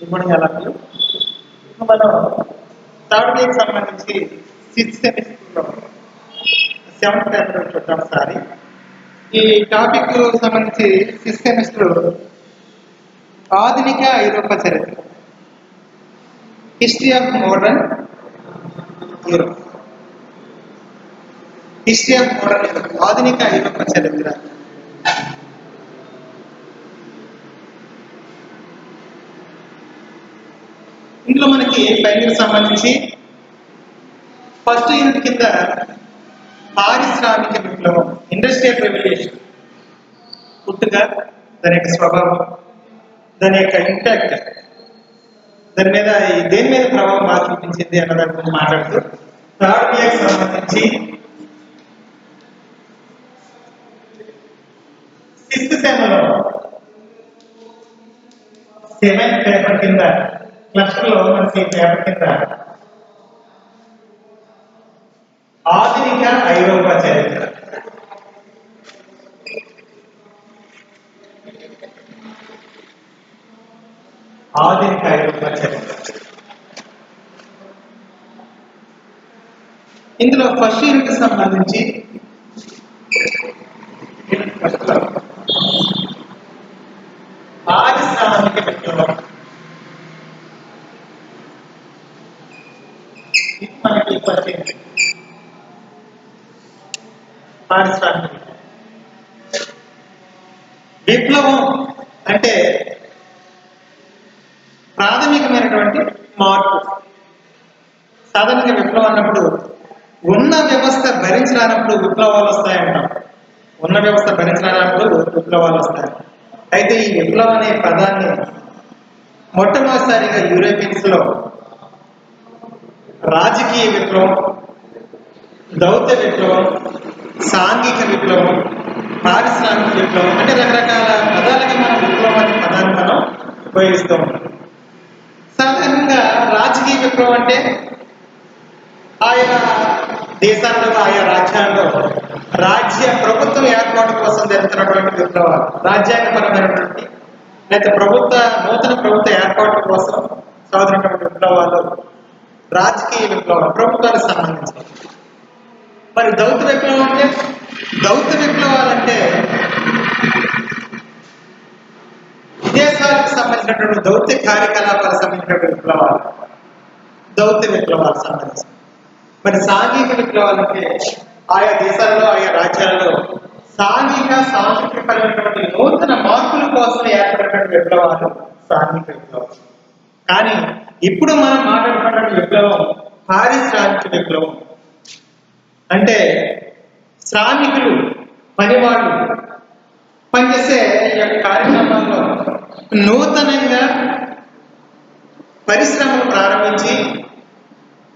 ఇప్పుడు ఎలా మనం థర్డ్ ఇయర్కి సంబంధించి 6th సెమిస్టర్లో 7th పేపర్ చూద్దాం సారి. ఈ టాపిక్ సంబంధించి 6th సెమిస్టర్ ఆధునిక ఐరోపా చరిత్ర, history of modern Europe. History of modern Europe, ఆధునిక ఐరోపా చరిత్ర. ఇందులో మనకి పైకి సంబంధించి ఫస్ట్ యూనిట్ కింద పారిశ్రామిక విప్లవం, ఇండస్ట్రియల్ రెవల్యూషన్, పుట్టుక, దాని యొక్క స్వభావం, దాని యొక్క ఇంపాక్ట్, దాని మీద దేని మీద ప్రభావం బాగా చూపించింది అన్న దాని గురించి మాట్లాడుతూ థర్డ్ ఇయర్కి సంబంధించి 6th సెమ్లో 7th పేపర్ కింద క్లస్టర్లో మనకి పేపర్ కింద ఆధునిక ఐరోపా చరిత్ర, ఆధునిక ఐరోపా చరిత్ర. ఇందులో ఫస్ట్ యూనిట్ సంబంధించి పారిశ్రామిక విప్లవం, మనకి పరిచయం. పారిశ్రామిక విప్లవం అంటే ప్రాథమికమైనటువంటి మార్పు. సాధారణంగా విప్లవం అన్నప్పుడు ఉన్న వ్యవస్థ భరించరానప్పుడు విప్లవాలు వస్తాయంటాం. ఉన్న వ్యవస్థ భరించరానప్పుడు విప్లవాలు వస్తాయి. అయితే ఈ విప్లవం అనే పదాన్ని మొట్టమొదటిసారిగా యూరోపియన్స్ లో రాజకీయ విప్లవం, దౌత్య విప్లవం, సాంఘిక విప్లవం, పారిశ్రామిక విప్లవం అంటే రకరకాల పదాలకి మనం విప్లవం అనే పదాన్ని మనం ఉపయోగిస్తూ ఉంటాం. సాధారణంగా రాజకీయ విప్లవం అంటే ఆయా దేశాల్లో, ఆయా రాజ్యాల్లో రాజ్య ప్రభుత్వం ఏర్పాటు కోసం జరుగుతున్నటువంటి విప్లవాలు, రాజ్యాంగపరమైనటువంటి లేదా నూతన ప్రభుత్వ ఏర్పాటు కోసం సాగుతున్నటువంటి విప్లవాలు రాజకీయ విప్లవాలు, ప్రభుత్వానికి సంబంధించినవి. మరి దౌత్య విప్లవం అంటే, దౌత్య విప్లవాలంటే విదేశాలకు సంబంధించినటువంటి దౌత్య కార్యకలాపాలకు సంబంధించినటువంటి విప్లవాలు, దౌత్య విప్లవాలకు సంబంధించి. మరి సాంఘిక విప్లవాలంటే ఆయా దేశాలలో, ఆయా రాజ్యాలలో సాంఘిక సాంస్కృతికపరమైనటువంటి నూతన మార్పుల కోసం ఏర్పడినటువంటి విప్లవాలు సాంఘిక విప్లవాలు. కానీ ఇప్పుడు మనం మాట్లాడుతున్నటువంటి విప్లవం పారిశ్రామిక విప్లవం. అంటే శ్రామికులు, పనివాళ్ళు పనిచేసే ఈ యొక్క కార్యక్రమాల్లో నూతనంగా పరిశ్రమలు ప్రారంభించి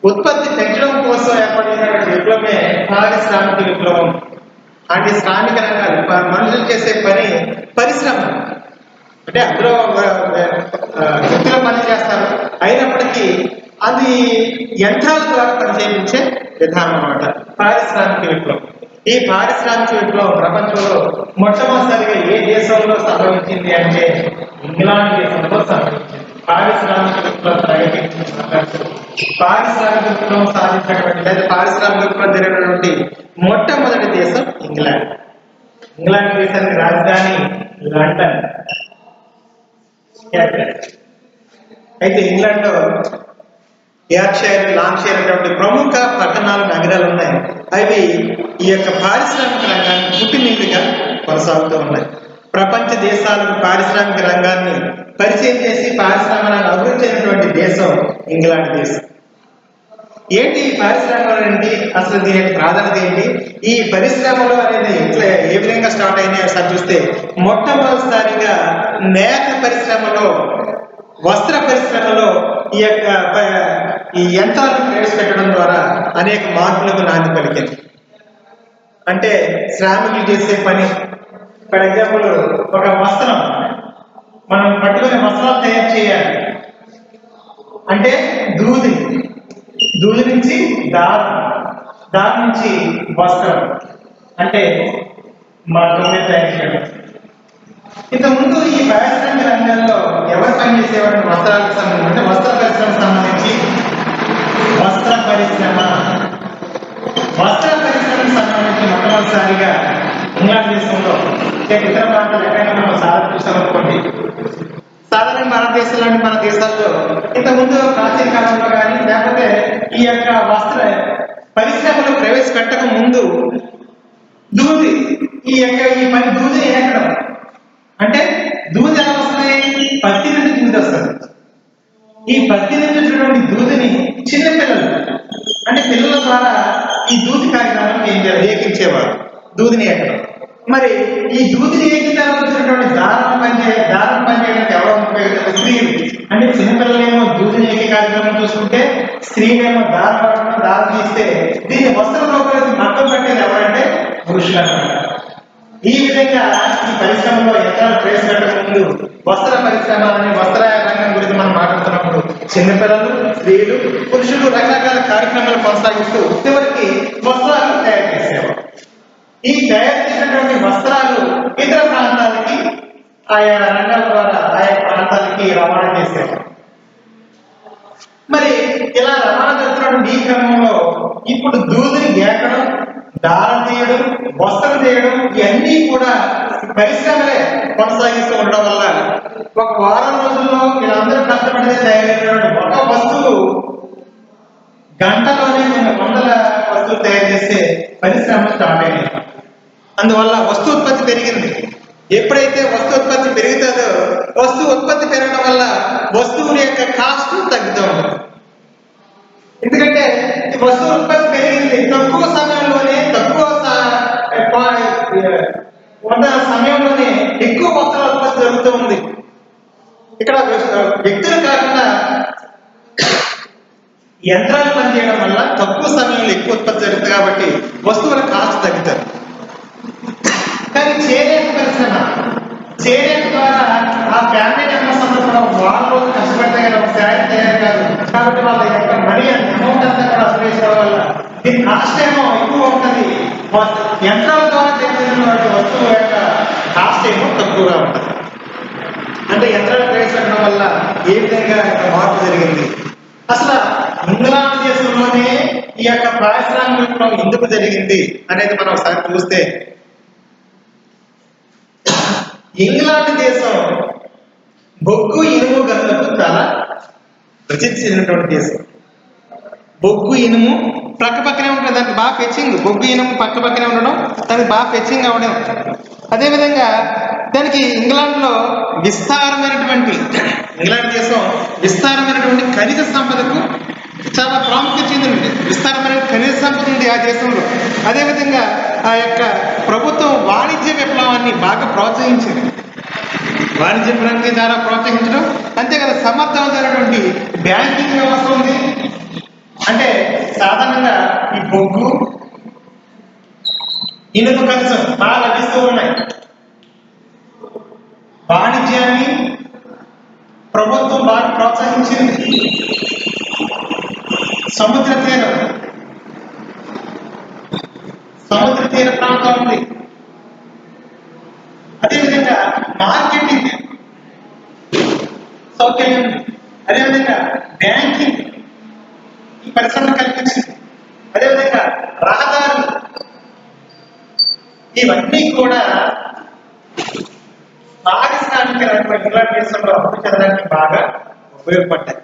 ఉత్పత్తి పెంచడం కోసం ఏర్పడినటువంటి విప్లవమే పారిశ్రామిక విప్లవం. అంటే శ్రామిక రంగాలు, మనుషులు చేసే పని పరిశ్రమ అంటే అందులో వ్యక్తులు పని చేస్తారు, అయినప్పటికీ అది యంత్రాల ద్వారా పనిచేయించే విధానం అన్నమాట పారిశ్రామిక విప్లవం. ఈ పారిశ్రామిక విప్లవం ప్రపంచంలో మొట్టమొదటిసారిగా ఏ దేశంలో సంభవించింది అంటే ఇంగ్లాండ్ దేశంలో సంభవించింది. పారిశ్రామిక విప్లవం ప్రకటించిన పారిశ్రామిక విప్లవం సాధించినటువంటి లేదా పారిశ్రామిక విప్లవం జరిగినటువంటి మొట్టమొదటి దేశం ఇంగ్లాండ్. ఇంగ్లాండ్ దేశానికి రాజధాని లండన్. అయితే ఇంగ్లాండ్ లో యార్క్షైర్, లాంగ్షైర్ అనేటువంటి ప్రముఖ పట్టణాలు, నగరాలు ఉన్నాయి. అవి ఈ యొక్క పారిశ్రామిక రంగాన్ని పుట్టినిల్లుగా కొనసాగుతూ ఉన్నాయి. ప్రపంచ దేశాలకు పారిశ్రామిక రంగాన్ని పరిచయం చేసి పారిశ్రామిక రంగం అభివృద్ధి చెందినటువంటి దేశం ఇంగ్లాండ్ దేశం. ఏంటి ఈ పారిశ్రామికలు ఏంటి, అసలు దీని యొక్క ప్రాధాన్యత ఏంటి, ఈ పరిశ్రమలు అనేది ఇట్లా ఏ విధంగా స్టార్ట్ అయినాయి ఒకసారి చూస్తే మొట్టమొదటిసారిగా నేత పరిశ్రమలో, వస్త్ర పరిశ్రమలో ఈ యంత్రాలను ప్రవేశపెట్టడం ద్వారా అనేక మార్పులకు నాంది పలికింది. అంటే శ్రామికులు చేసే పని, ఫర్ ఎగ్జాంపుల్ ఒక వస్త్రం మనం పట్టుకునే వస్త్రాలు తయారు చేయాలి అంటే దూది నుంచి దాని నుంచి వస్త్రం అంటే మన తయారు చేయడం. ఇంతకుముందు ఈ పారిశ్రామిక రంగాల్లో ఎవరు పని చేసేవాడు వస్త్రాలకు సంబంధించి, అంటే వస్త్ర పరిశ్రమకు సంబంధించి వస్త్ర పరిశ్రమకు సంబంధించి మొట్టమొదటిసారిగా ఇంగ్లాండ్ దేశంలో ఇతర ప్రాంతాలు ఎక్కడైనా మనం సాధన చూసామనుకోండి, సాధారణ భారతదేశం లాంటి మన దేశాల్లో ఇంతకుముందు ప్రాచీన కాలంలో కానీ లేకపోతే ఈ యొక్క వస్త్ర పరిశ్రమలు ప్రవేశపెట్టక ముందు దూది ఈ పని దూదిని ఎక్కడం, అంటే దూది ఎలా వస్తున్నాయి, పత్తి నుండి దూది వస్తుంది. ఈ పత్తి నుంచి వచ్చినటువంటి దూదిని చిన్నపిల్లలు, అంటే పిల్లల ద్వారా ఈ దూది కార్యక్రమం ఏకించేవారు, దూదిని ఎక్కడం. మరి ఈ దూదిని ఏకిన తర్వాత వచ్చినటువంటి దారం పనిచేయడానికి ఎవరో స్త్రీలు, అంటే చిన్నపిల్లలేమో దూదిని ఏకే కార్యక్రమం చూసుకుంటే, స్త్రీలేమో దారం తీస్తే దీన్ని వస్త్ర రూపాయలకి మద్దతు పెట్టేది ఎవరంటే పురుషులు అన్నమాట. ఈ విధంగా ఈ పరిశ్రమలో యంత్రాలు ప్రవేశపెట్టక ముందు వస్త్ర పరిశ్రమ అనే వస్త్ర రంగం గురించి మనం మాట్లాడుతున్నప్పుడు చిన్నపిల్లలు, స్త్రీలు, పురుషులు రకరకాల కార్యక్రమాలు కొనసాగిస్తూ చివరికి వస్త్రాలు తయారు చేసేవారు. ఈ తయారు చేసినటువంటి వస్త్రాలు ఇతర ప్రాంతాలకి ఆయా రంగాల ద్వారా ఆయా ప్రాంతాలకి రవాణా చేసేవారు. మరి ఇలా రవాణా చేస్తున్నటువంటి ఈ క్రమంలో ఇప్పుడు దూదిని గేకడం, దారం తీయడం, వస్త్రం తీయడం ఇవన్నీ కూడా పరిశ్రమలే కొనసాగిస్తూ ఉండడం వల్ల ఒక వారం రోజుల్లో వీళ్ళందరూ కష్టపడితే తయారైనటువంటి ఒక వస్తువు గంటలోనే కొన్ని వందల వస్తువులు తయారు చేసే పరిశ్రమలు స్టార్ట్ అయినాయి. అందువల్ల వస్తు ఉత్పత్తి పెరిగింది. ఎప్పుడైతే వస్తు ఉత్పత్తి పెరుగుతుందో వస్తు ఉత్పత్తి పెరగడం వల్ల వస్తువుల యొక్క కాస్ట్ తగ్గుతూ ఉంటుంది. ఎందుకంటే వస్తువు ఉత్పత్తి పెరిగింది, తక్కువ సమయంలోనే ఎక్కువ వస్తువుల ఉత్పత్తి జరుగుతూ ఉంది. ఇక్కడ వ్యక్తులు కాకుండా యంత్రాలు పనిచేయడం వల్ల తక్కువ సమయంలో ఎక్కువ ఉత్పత్తి జరుగుతుంది కాబట్టి వస్తువుల కాస్ట్ తగ్గుతుంది. కానీ చేనేత పరిశ్రమ, చేనేత ద్వారా ఆ ఫ్యామిలీ మెంబర్స్ అందరూ కూడా వారం రోజులు కష్టపడితే కదా ఒక శారీ తయారు కాదు కాబట్టి వాళ్ళ యొక్క మనీ అమౌంట్ అంతా కూడా అసలు వల్ల దీని కాస్ట్ ఏమో ఎక్కువ ఉంటుంది, యంత్రాల ద్వారా చేసినటువంటి వస్తువు యొక్క కాస్ట్ ఏమో తక్కువగా ఉంటుంది. అంటే యంత్రాలు ప్రవేశపెట్టడం వల్ల ఏ విధంగా మార్పు జరిగింది, అసలు ఇంగ్లాండ్ దేశంలోనే ఈ యొక్క పారిశ్రామికం ఎందుకు జరిగింది అనేది మనం ఒకసారి చూస్తే, ఇంగ్లాండ్ దేశం బొగ్గు ఇనుము గనులకు చాలా ప్రసిద్ధి చెందినటువంటి దేశం. బొగ్గు ఇనుము పక్కనే ఉంటుంది, దానికి బాగా ఫెచ్చింగ్, బొగ్గు ఇనుము పక్కనే ఉండడం, దానికి బాగా ఫెచ్చింగ్ అవ్వడం. అదేవిధంగా దానికి ఇంగ్లాండ్ దేశం విస్తారమైనటువంటి ఖనిజ సంపదకు చాలా ప్రాముఖ్యత చెందింది. విస్తారమైన ఖనిజ సంపద ఉంది ఆ దేశంలో. అదేవిధంగా ఆ యొక్క ప్రభుత్వం వాణిజ్య విప్లవాన్ని బాగా ప్రోత్సహించింది. వాణిజ్య ప్రగతి ద్వారా ప్రోత్సహించడం అంతేకాదు, సమర్థవంతమైనటువంటి బ్యాంకింగ్ వ్యవస్థ ఉంది. అంటే సాధారణంగా ఈ బొగ్గు ఇనుము ఖనిజం బాగా లభిస్తూ ఉన్నాయి. వాణిజ్యాన్ని ప్రభుత్వం బాగా ప్రోత్సహించింది. సముద్ర తీర ప్రాంతం ఉంది. అదేవిధంగా మార్కెటింగ్ సౌకర్యం ఉంది. అదేవిధంగా బ్యాంకింగ్ ఈ పరిశ్రమ కల్పించింది. అదేవిధంగా రహదారులు ఇవన్నీ కూడా పారిశ్రామిక ఇంగ్లాండ్ దేశంలో అభివృద్ధి చెందడానికి బాగా ఉపయోగపడ్డాయి.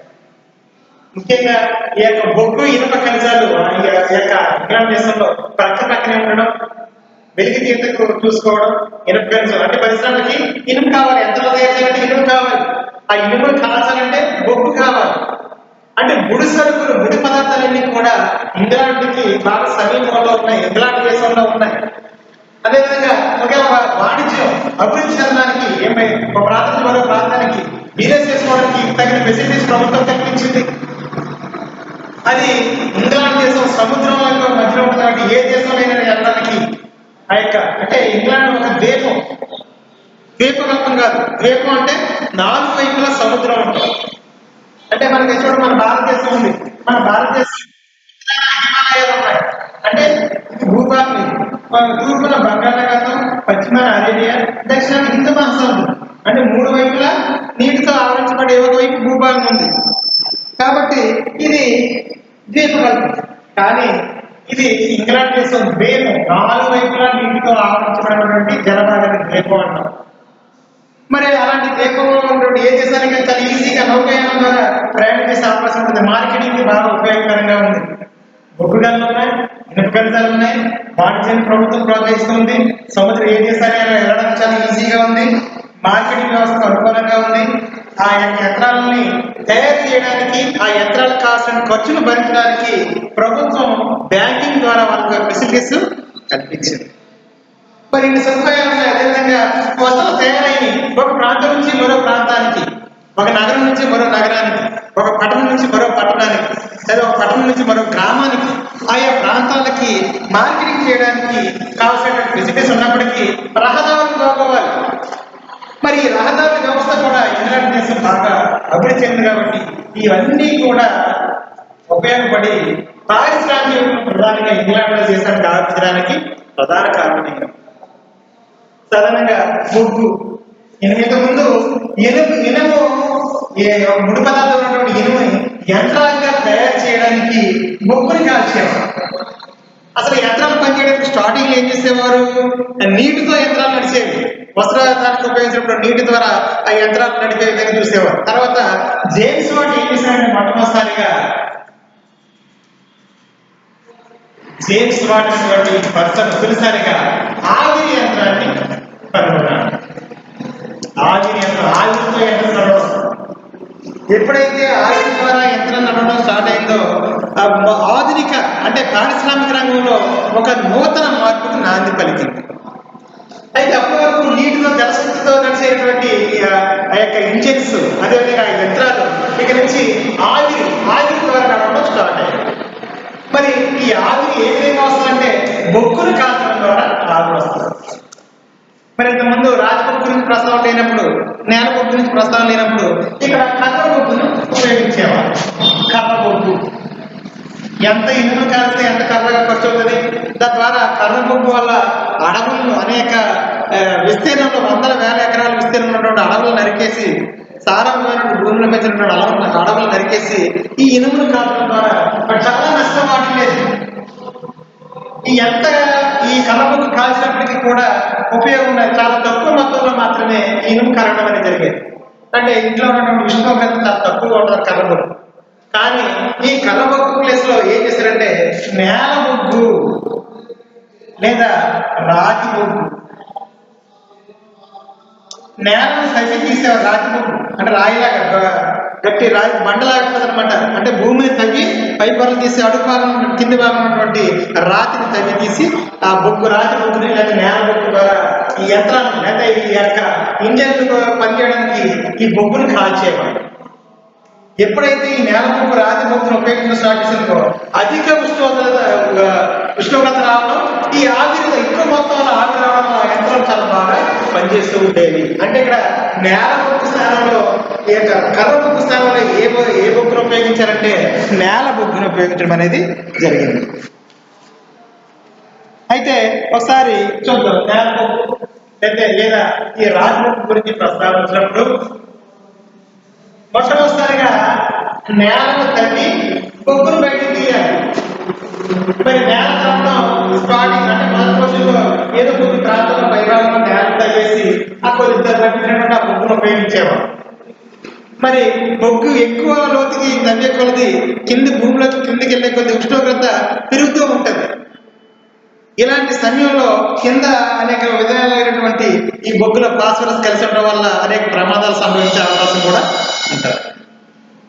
ముఖ్యంగా ఈ యొక్క బొగ్గు ఇనుప ఖనిజాలు ఈ యొక్క ఇంగ్లాండ్ దేశంలో పక్కనే ఉండడం, వెలికి తీతకు చూసుకోవడం, ఇనుప ఖనిజం అంటే పరిశ్రమకి ఇనుము కావాలి, ఎంతలో తయారు చేయాలంటే ఇనుము కావాలి, ఆ ఇనుమును కాల్చాలంటే బొగ్గు కావాలి. అంటే ముడి సరుకులు, ముడి పదార్థాలన్నీ కూడా ఇంగ్లాండ్కి బాగా సమీపంలో ఉన్నాయి, ఇంగ్లాండ్ దేశంలో ఉన్నాయి. అదేవిధంగా ఒకవేళ వాణిజ్యం అభివృద్ధి చెందడానికి ఒక ప్రాంతం నుంచి మరో ప్రాంతానికి బిజినెస్ చేసుకోవడానికి తగిన ఫెసిలిటీస్ ప్రభుత్వం కల్పించింది. అది ఇంగ్లాండ్ దేశం సముద్రంలో మధ్యలో ఉన్నటువంటి ఏ దేశంలో వెళ్ళడానికి ఆ యొక్క, అంటే ఇంగ్లాండ్ ఒక ద్వీపకల్పం కాదు. ద్వీపం అంటే 4 వైపులా సముద్రం ఉంటుంది. అంటే మనకి చూడండి, మన భారతదేశం ఉంది, మన భారతదేశం హిమాలయాలు ఉన్నాయి. అంటే భూభాగం తూర్పున బంగాళాఖాతం, పశ్చిమాన అరేబియా, దక్షిణాన హిందూ మహాసముద్రం. అంటే 3 వైపులా నీటితో ఆవరించబడి భూభాగం ఉంది. కాబట్టి ఇది ద్వీపకల్పం. కానీ ఇది ఇంగ్లాండ్ దేశం ద్వీపం, 4 వైపులా నీటితో ఆవరించబడినటువంటి జలభాగాన్ని ద్వీపం అంటాం. మరి అలాంటి ద్వీపంలో ఉన్నటువంటి ఏ దేశానికి చాలా ఈజీగా నౌకాయానం ద్వారా ప్రయాణం చేసే అవకాశం ఉంటుంది. మార్కెటింగ్ బాగా ఉపయోగకరంగా ఉంది. బొగ్గు గనులు ఉన్నాయి, ఇనుప ఖనిజాలు ఉన్నాయి, వాణిజ్యాన్ని ప్రభుత్వం ప్రోత్సహిస్తుంది. సముద్రం ఏ దేశానికి వెళ్ళడానికి చాలా ఈజీగా ఉంది. మార్కెటింగ్ వ్యవస్థకు అనుకూలంగా ఉంది. ఆ యంత్రాలని తయారు చేయడానికి, ఆ యంత్రాలకు కావాల్సిన ఖర్చును భరించడానికి ప్రభుత్వం బ్యాంకింగ్ ద్వారా వాళ్ళకి ఫెసిలిటీస్ కల్పించింది. మరి ఇన్ని సదుపాయాలు ఉన్నాయి. అదేవిధంగా వస్తువులు తయారైన ఒక ప్రాంతం నుంచి మరో ప్రాంతానికి, ఒక నగరం నుంచి మరో నగరానికి, ఒక పట్టణం నుంచి మరో పట్టణానికి, లేదా ఒక పట్టణం నుంచి మరో గ్రామానికి, ఆయా ప్రాంతాలకి మార్కెటింగ్ చేయడానికి కావాల్సినటువంటి ఫెసిలిటీస్ ఉన్నప్పటికీ రహదారులు బాగోవాలి. మరి ఈ రహదారి వ్యవస్థ కూడా ఇంగ్లాండ్ దేశం బాగా అభివృద్ధి చెందింది. కాబట్టి ఇవన్నీ కూడా ఉపయోగపడి పారిశ్రామిక ప్రధానంగా ఇంగ్లాండ్ దేశానికి ఆర్పించడానికి ప్రధాన కారణం. సాధారణంగా బొగ్గు, ఇంతకుముందు ఇనుము ముడి పదార్థం ఉన్నటువంటి ఇనుముని యంత్రాలుగా తయారు చేయడానికి బొగ్గుని కాల్చేవారు. అసలు యంత్రాలు పనిచేయడానికి స్టార్టింగ్ ఏం చేసేవారు? నీటితో యంత్రాలు నడిచేవి. వస్త్రానికి ఉపయోగించినప్పుడు నీటి ద్వారా ఆ యంత్రాలు నడిపే విధంగా చూసేవారు. తర్వాత జేమ్స్ వాట్ ఏం చేశారంటే మొట్టమొదటిసారిగా జేమ్స్ వాట్ అనేటువంటి పర్సన్ తొలిసారిగా ఆవిరి యంత్రాన్ని కనుగొన్నాడు. ఆవిరి యంత్రం, ఆవిరితో యంత్రం నడవడం. ఎప్పుడైతే ఆవిరి ద్వారా యంత్రం నడవడం స్టార్ట్ అయిందో ఆధునిక అంటే పారిశ్రామిక రంగంలో ఒక నూతన మార్పుకు నాంది పలికింది. అయితే అప్పటి వరకు నీటిలో జలశక్తితో నడిచేటువంటి ఆ యొక్క ఇంజిన్స్, అదేవిధంగా ఆ యంత్రాలు ఇక నుంచి ఆవిరి ద్వారా నడవడం స్టార్ట్ అయ్యింది. మరి ఈ ఆవిరి ఏ విధంగా వస్తుందంటే బొగ్గును కాల్చడం ద్వారా ఆవిరి వస్తుంది. మరి ఇంతకుముందు రాజబొగ్గు గురించి ప్రస్తావన లేనప్పుడు, నేల బొగ్గు నుంచి ప్రస్తావన లేనప్పుడు ఇక్కడ కర్ర బొగ్గును ఉపయోగించేవారు. కర్ర బొగ్గు ఎంత ఇనుము కాల్స్తే ఎంత కర్రగా ఖర్చు అవుతుంది. తద్వారా కర్ర బొగ్గు వల్ల అడవులను అనేక విస్తీర్ణంలో 100,000 ఎకరాల విస్తీర్ణం ఉన్నటువంటి అడవులను నరికేసి, సారవంతమైనటువంటి భూములు పెంచినటువంటి అడవులు నరికేసి ఈ ఇనుమును కాల్చడం ద్వారా చాలా నష్టం వాటిలేదు. ఈ కర్రబొగ్గు కాల్చినప్పటికీ కూడా ఉపయోగం ఉన్నది. చాలా తక్కువ మొత్తంలో మాత్రమే ఇనుము కరగడం అనేది జరిగేది. అంటే ఇంట్లో ఉన్నటువంటి ఉష్ణోగ్రత చాలా తక్కువగా ఉంటుంది కర్రబొగ్గు. కానీ ఈ కర్రబొగ్గు ప్లేస్ లో ఏం చేశారంటే నేల బొగ్గు లేదా రాతి బొగ్గు, నేలను తగ్గి తీసేవారు. రాతి బొగ్గు అంటే రాయిలాగా గట్టి రాయి బండలాగా అనమాట. అంటే భూమిని తవ్వి పై పొరలు తీసి అడుగు భాగం కింది భాగం ఉన్నటువంటి రాతిని తవ్వి తీసి ఆ బొగ్గు, రాతి బొగ్గుని లేదా నేల బొగ్గు ద్వారా ఈ యంత్రాన్ని లేదా ఈ యొక్క ఇంజన్లు పనిచేయడానికి ఈ బొగ్గుని కాల్చేవారు. ఎప్పుడైతే ఈ నేల బొగ్గు, రాతి బొగ్గును ఉపయోగించడం స్టార్ట్ చేసిందో అధిక ఉష్ణోగ్రత రావడం, ఈ ఆవిరి ఎక్కువ మొత్తంలో ఆవిరి రావడం ఆ యంత్రాలు చాలా బాగా పనిచేస్తూ ఉండేవి. అంటే ఇక్కడ నేల బొగ్గు స్థానంలో ఈ యొక్క కర్ర బొగ్గు స్థానంలో ఏ బొగ్గును ఉపయోగించారంటే నేల బొగ్గును ఉపయోగించడం అనేది జరిగింది. అయితే ఒకసారి చూద్దాం నేల బొగ్గు లేదా ఈ రాతి బొగ్గు గురించి ప్రస్తావన వచ్చినప్పుడు మొట్టమొదటిసారిగా నేలను తవ్వి బొగ్గును బయటకు తీయాలి. మరి నేల తవ్వడం స్టార్టింగ్ అంటే మొదటి రోజుల్లో ఏదో కొద్ది ప్రాంతంలో పైభాగంలో నేల తవ్వేసి ఆ కొద్ది తగ్గినటువంటి ఆ బొగ్గును ఉపయోగించేవారు. మరి బొగ్గు ఎక్కువ లోతుకి తవ్వే కొలది భూమిలోకి కిందికి వెళ్ళే కొద్ది ఉష్ణోగ్రత పెరుగుతూ ఉంటుంది. ఇలాంటి సమయంలో కింద అనేక విధాలైనటువంటి ఈ బొగ్గులో ఫాస్ఫరస్ కలిసి ఉండడం వల్ల అనేక ప్రమాదాలు సంభవించే అవకాశం కూడా ఉంటుంది.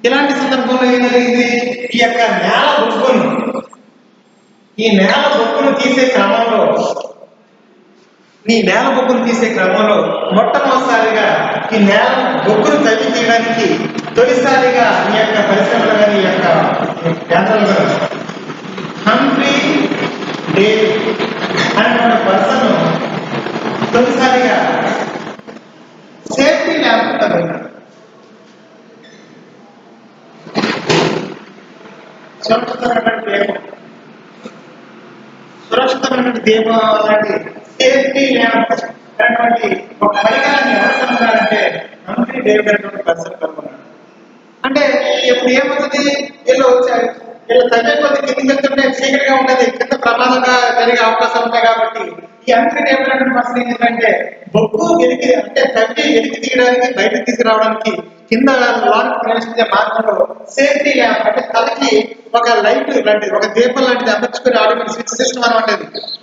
ఇలాంటి సందర్భంలో ఏం జరిగింది? ఈ యొక్క నేల బొగ్గును తీసే క్రమంలో మొట్టమొదటిసారిగా ఈ నేల బొగ్గును తవ్వి తీయడానికి తొలిసారిగా ఈ యొక్క పరిశ్రమలు కానీ ఈ యొక్క యంత్రాలు కానీ హంఫ్రీ డేవిడ్ అనేటువంటి పర్సన్ తొలిసారిగా సేఫ్టీ ల్యాంప్ తగ్గినాడు. సురక్షితమైనటువంటి దీపం లాంటి సేఫ్టీ ల్యాంప్ అనేటువంటి ఒక పరికరాన్ని ఎవరు కనుగొన్నారంటే హంఫ్రీ డేవిడ్ అనేటువంటి పర్సన్ కనుగొన్నాడు. ఎప్పుడు ఏమవుతుంది, వీళ్ళు వీళ్ళు తగ్గే కొద్ది కిందికి వెళ్తుంటే చీకటిగా ఉండేది, కింద ప్రమాదంగా జరిగే అవకాశాలు ఉంటాయి. కాబట్టి ఈ అన్ప్రిడిక్టబుల్ పర్సన్ ఏంటంటే బొగ్గు వెలికి అంటే తగ్గి వెలికి తీయడానికి బయటకు తీసుకురావడానికి కింద లాంటి ప్రవేశించే మార్గంలో సేఫ్టీ ల్యాంప్ అంటే తలకి ఒక లైట్ లాంటిది, ఒక దీపం లాంటిది అమర్చుకుని ఆటోమేటిక్ స్విచ్ సిస్టమ్ అనమాట.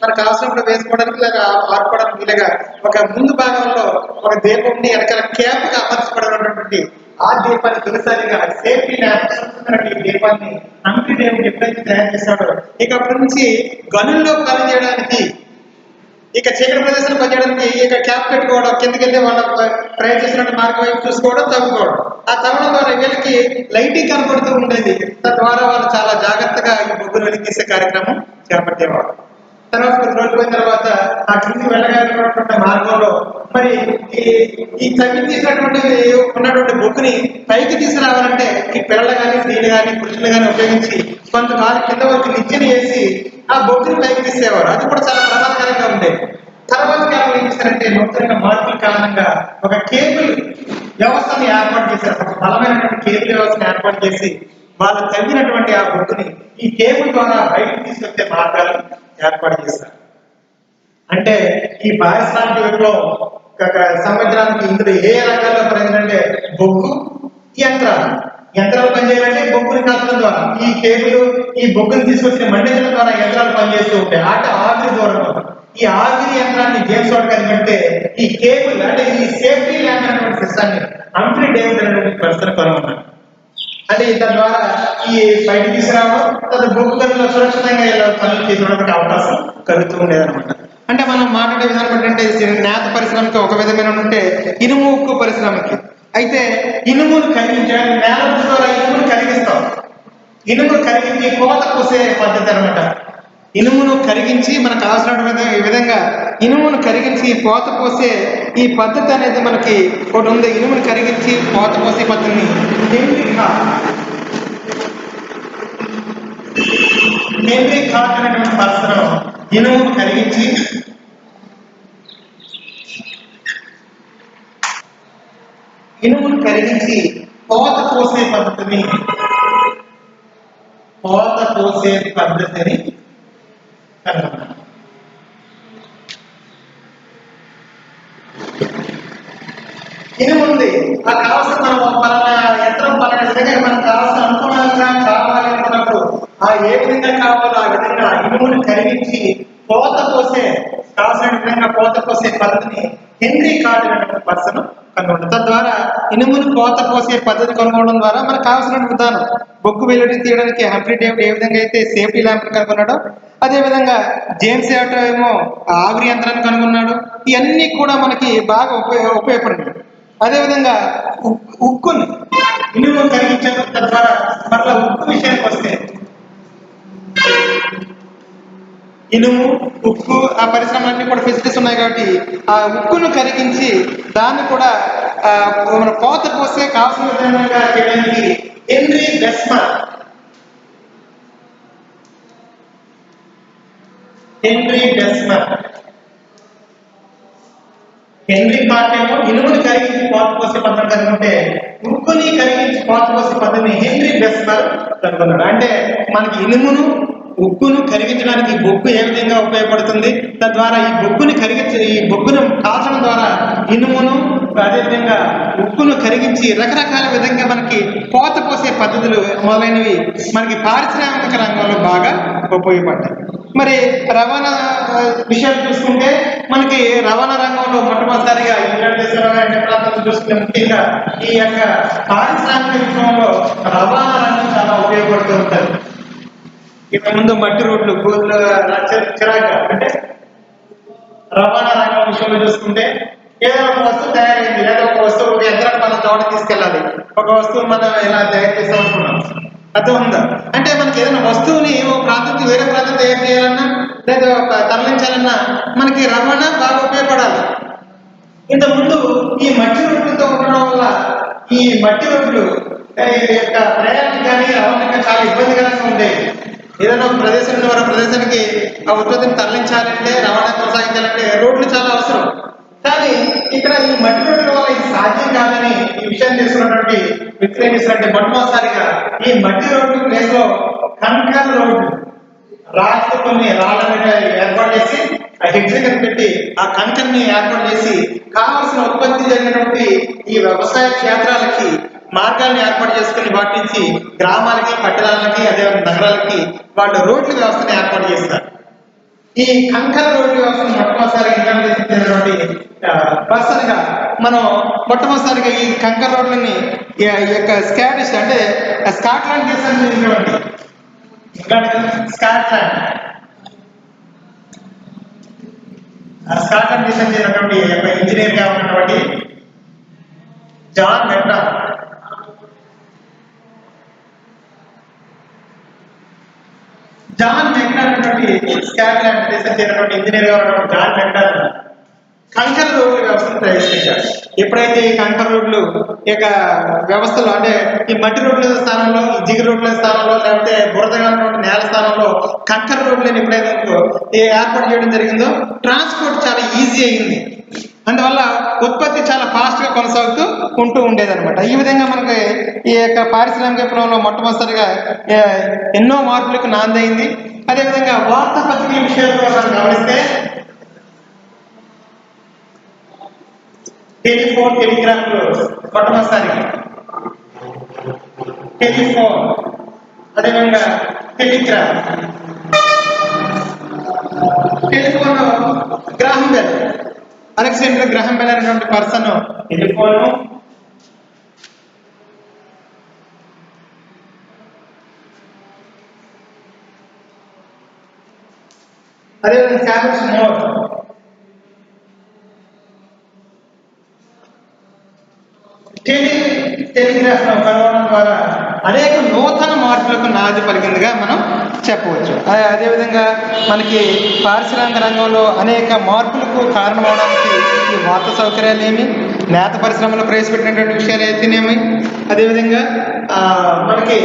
మనకు అవసరంలో వేసుకోవడానికి లేదా ఆడుకోవడానికి వీలుగా ఒక ముందు భాగంలో ఒక దీపంని వెనకాల క్యాప్ గా అమర్చబడినటువంటి ఆ దీపాన్ని తొలిసారిగా సేఫ్టీ ల్యాంప్ ఈ దీపాన్ని అంకిదేవుడు ఎప్పుడైతే తయారు చేశాడో ఇక అప్పటి నుంచి గనుల్లో పని చేయడానికి, ఇక చీకటి ప్రదేశాలు పనిచేయడానికి ఇక క్యాప్ పెట్టుకోవడం, కిందకి వెళ్ళి వాళ్ళ ట్రై చేసినట్టు మార్గం వైపు చూసుకోవడం, తవ్వుకోవడం. ఆ తవ్వడం ద్వారా వీళ్ళకి లైటింగ్ కనపడుతూ ఉండేది. తద్వారా వాళ్ళు చాలా జాగ్రత్తగా ఈ బొగ్గులు వెలిగించే కార్యక్రమం చేపట్టేవాడు. తర్వాత కొద్ది రోజులు పోయిన తర్వాత ఆ కింది వెళ్ళగలిగినటువంటి మార్గంలో మరి ఈ తగ్గి తీసినటువంటి ఉన్నటువంటి బొగ్గుని పైకి తీసుకురావాలంటే ఈ పిల్లలు కానీ స్త్రీలు కానీ పురుషులు కానీ ఉపయోగించి కొంతకాలం కింద వరకు నిచ్చెన వేసి ఆ బొగ్గుని పైకి తీసేవారు. అది కూడా చాలా ప్రమాదకరంగా ఉండేది. తర్వాత కాలం ఏం చేశారంటే నూతనంగా మార్పుల కారణంగా ఒక కేబుల్ వ్యవస్థను ఏర్పాటు చేశారు. ఒక బలమైనటువంటి కేబుల్ వ్యవస్థను ఏర్పాటు చేసి వాళ్ళు తగ్గినటువంటి ఆ బొగ్గుని ఈ కేబుల్ ద్వారా బయటకు తీసుకొచ్చే మార్గాలు ఏర్పాటు చేశారు. అంటే ఈ పారిశ్రామిక విప్లవం సంవత్సరానికి ఇందులో ఏ రంగాల్లో పనిచేయాలంటే బొగ్గు, యంత్రాలు పనిచేయాలంటే బొగ్గుని కాల్చడం ద్వారా, ఈ కేబుల్ ఈ బొగ్గుని తీసుకొచ్చిన మండించడం ద్వారా యంత్రాలు పనిచేస్తూ ఉంటాయి. అంటే ఆవిరి దూరంలో ఈ ఆవిరి యంత్రాన్ని జేమ్స్ వాట్ కనిపెడితే ఈ కేబుల్ అంటే ఈ సేఫ్టీ ల్యాంప్ అనేటువంటి సిస్టాన్ని హంఫ్రీ డేవిడ్ అనేటువంటి పర్సన్ కనుగొన్నారు. అంటే దాని ద్వారా ఈ బయట తీసుకురావడం, తన బొగ్గు గనుల్లో సురక్షితంగా పనులు చేసుకోవడానికి అవకాశం కలుగుతూ ఉండేదన్నమాట. అంటే మనం మాట్లాడే విధానం ఏంటంటే నేత పరిశ్రమకి ఒక విధమైన ఉంటే ఇనుము ఉక్కు పరిశ్రమకి అయితే ఇనుమును కరిగించడానికి నేల ద్వారా ఇనుమును కరిగిస్తాం. ఇనుమును కరిగించి కోత కోసే పద్ధతి అనమాట. ఇనుమును కరిగించి మనకు అవసరమైన విధంగా ఇనుమును కరిగించి కోత పోసే ఈ పద్ధతి అనేది మనకి ఒకటి ఉంది. ఇనుమును కరిగించి కోత పోసే పద్ధతిని హెన్రీ హార్ట్ అనేటువంటి పర్సన్ ఇనుమును కరిగించి కోత పోసే పద్ధతిని కనుగొన్నారు. ఇనుముంది ఆ కావాల్సిన మనం పలానా యంత్రం పలానా విధంగా మనకు కావాల్సిన అనుకూలంగా కావాలి అనుకున్నప్పుడు ఆ ఏ విధంగా కావాలో ఆ విధంగా ఇనుమును కరిగించి కోత పోసే కావాల్సిన విధంగా కోత పోసే పద్ధతిని హెన్రీ హార్ట్ అనే పర్సన్ కనుగొనడం. తద్వారా ఇనుమును కోత పోసే పద్ధతి కనుగొనడం ద్వారా మనకు కావాల్సిన విధానం బొగ్గు వెలుడి తీయడానికి హంఫ్రీ డేవిడ్ ఏ విధంగా అయితే సేఫ్టీ ల్యాంప్ కనుగొన్నాడో అదేవిధంగా జేమ్స్ వాట్ ఏమో ఆవిరి యంత్రాన్ని కనుగొన్నాడు. ఇవన్నీ కూడా మనకి బాగా ఉపయోగపడింది. అదేవిధంగా ఉక్కుని ఇనుము కరిగించడం, తద్వారా మరలా ఉక్కు విషయానికి వస్తే ఇనుము ఉక్కు ఆ పరిశ్రమలన్నీ కూడా ఫెసిలిటీస్ ఉన్నాయి కాబట్టి ఆ ఉక్కును కరిగించి దాన్ని కూడా మన కోత పోసే కావాల్సిన విధంగా చేయడానికి హెన్రీ హార్ట్ ఏమో ఇనుముని కరిగించి కోత పోసే పద్ధతి కనుకుంటే ఉక్కుని కరిగించి కోత పోసే పద్ధతిని హెన్రీ బెస్మర్ కనుగొన్నాడు. అంటే మనకి ఇనుమును ఉక్కును కరిగించడానికి బొగ్గు ఏ విధంగా ఉపయోగపడుతుంది, తద్వారా ఈ బొగ్గును కాల్చడం ద్వారా ఇనుమును అదేవిధంగా ఉక్కును కరిగించి రకరకాల విధంగా మనకి కోత పోసే పద్ధతులు మొదలైనవి మనకి పారిశ్రామిక రంగంలో బాగా ఉపయోగపడ్డాయి. మరి రవాణా విషయాలు చూసుకుంటే మనకి రవాణా రంగంలో మొట్టమొదటిసారిగా యునైటెడ్ స్టేట్స్ చూసుకుంటే ముఖ్యంగా ఈ యొక్క పారిశ్రామిక విషయంలో రవాణా రంగం చాలా ఉపయోగపడుతూ ఉంటుంది. ఇక ముందు మట్టి రోడ్లు చిరాగా అంటే రవాణా రంగం విషయంలో చూసుకుంటే ఏదైనా ఒక వస్తువు తయారైంది లేదా ఒక వస్తువు ఒక యంత్రాన్ని మనం చోట తీసుకెళ్ళాలి, ఒక వస్తువు మనం ఇలా తయారు చేస్తాం అనుకున్నాం, అర్థం ఉందా? అంటే మనకి ఏదైనా వస్తువుని ఓ ప్రాంతం వేరే ప్రాంతం తయారు చేయాలన్నా లేదా తరలించాలన్నా మనకి రవాణా బాగా ఉపయోగపడాలి. ఇంతకుముందు ఈ మట్టి రోడ్లతో ఉండడం వల్ల ఈ మట్టి రోడ్లు యొక్క ప్రయాణం కానీ రవాణా చాలా ఇబ్బందికరంగా ఉండేవి. ఏదైనా ఒక ప్రదేశం నుండి మరో ప్రదేశానికి ఆ ఉత్పత్తిని తరలించాలంటే రవాణా కొనసాగించాలంటే రోడ్లు చాలా అవసరం. కానీ ఇక్కడ ఈ మట్టి రోడ్ల వల్ల ఇది సాధ్యం కాదని ఈ విషయం తీసుకున్నటువంటి వ్యక్తులు ఏం చేస్తారంటే మొట్టమొదటిసారిగా ఈ మట్టి రోడ్డు ప్లేస్ లో కంకర్ రోడ్డు రాళ్ళు కొన్ని రాళ్ళని ఏర్పాటు చేసి ఆ హెగ్జికన్ పెట్టి ఆ కంకర్ని ఏర్పాటు చేసి కావలసిన ఉత్పత్తి జరిగినటువంటి ఈ వ్యవసాయ క్షేత్రాలకి మార్గాలను ఏర్పాటు చేసుకుని వాటి నుంచి గ్రామాలకి పట్టణాలకి అదే నగరాలకి వాళ్ళు రోడ్ల వ్యవస్థను ఏర్పాటు చేస్తారు. ఈ కంకర రోడ్ల వ్యవస్థను మొట్టమొదటిసారిగా ఇంట్రడ్యూస్ చేసినటువంటి పర్సన్ గా మనం మొట్టమొదటిసారిగా ఈ కంకర రోడ్లని ఈ యొక్క స్కాటిష్ అంటే స్కాట్లాండ్ దేశానికి చెందినటువంటి స్కాట్లాండ్ దేశం చెందినటువంటి ఇంజనీర్ గా ఉన్నటువంటి జాన్ మెక్నార్. జాన్ మెక్నార్ అనేటువంటి స్కాట్లాండ్ దేశం చెందినటువంటి ఇంజనీర్ గా ఉన్నటువంటి జాన్ మెక్నార్ కంకర రోడ్ల వ్యవస్థను ప్రవేశించారు. ఎప్పుడైతే ఈ కంకర రోడ్లు యొక్క వ్యవస్థలో అంటే ఈ మట్టి రోడ్ల స్థానంలో ఈ జిగురు రోడ్ల స్థానంలో లేకపోతే బురదగా ఉన్నటువంటి నేల స్థానంలో కంకర రోడ్లను ఎప్పుడైతే ఏర్పాటు చేయడం జరిగిందో ట్రాన్స్పోర్ట్ చాలా ఈజీ అయింది. అందువల్ల ఉత్పత్తి చాలా ఫాస్ట్ గా కొనసాగుతూ ఉంటూ ఉండేదన్నమాట. ఈ విధంగా మనకి ఈ యొక్క పారిశ్రామిక విప్లవంలో మొట్టమొదటిగా ఎన్నో మార్పులకు నాందైంది. అదేవిధంగా వార్తాపత్రికల విషయాల్లో మనం గమనిస్తే టెలిఫోన్ టెలిగ్రాఫ్లు మొట్టమొదటిసారిగా టెలిఫోన్ అదేవిధంగా telegraph telephone Graham bell Alexander Graham bell అనేటువంటి పర్సన్ టెలిఫోన్ అదేవిధంగా శామ్యూల్ మోర్ టెలిగ్రాఫ్ కనుగొనడం ద్వారా అనేక నూతన మార్పులకు నాంది పలికిందిగా మనం చెప్పవచ్చు. అదేవిధంగా మనకి పారిశ్రామిక రంగంలో అనేక మార్పులకు కారణమవడానికి ఈ వార్తా సౌకర్యాలు ఏమి, నేత పరిశ్రమలో ప్రవేశపెట్టినటువంటి విషయాలు అయితేనేమి, అదేవిధంగా మనకి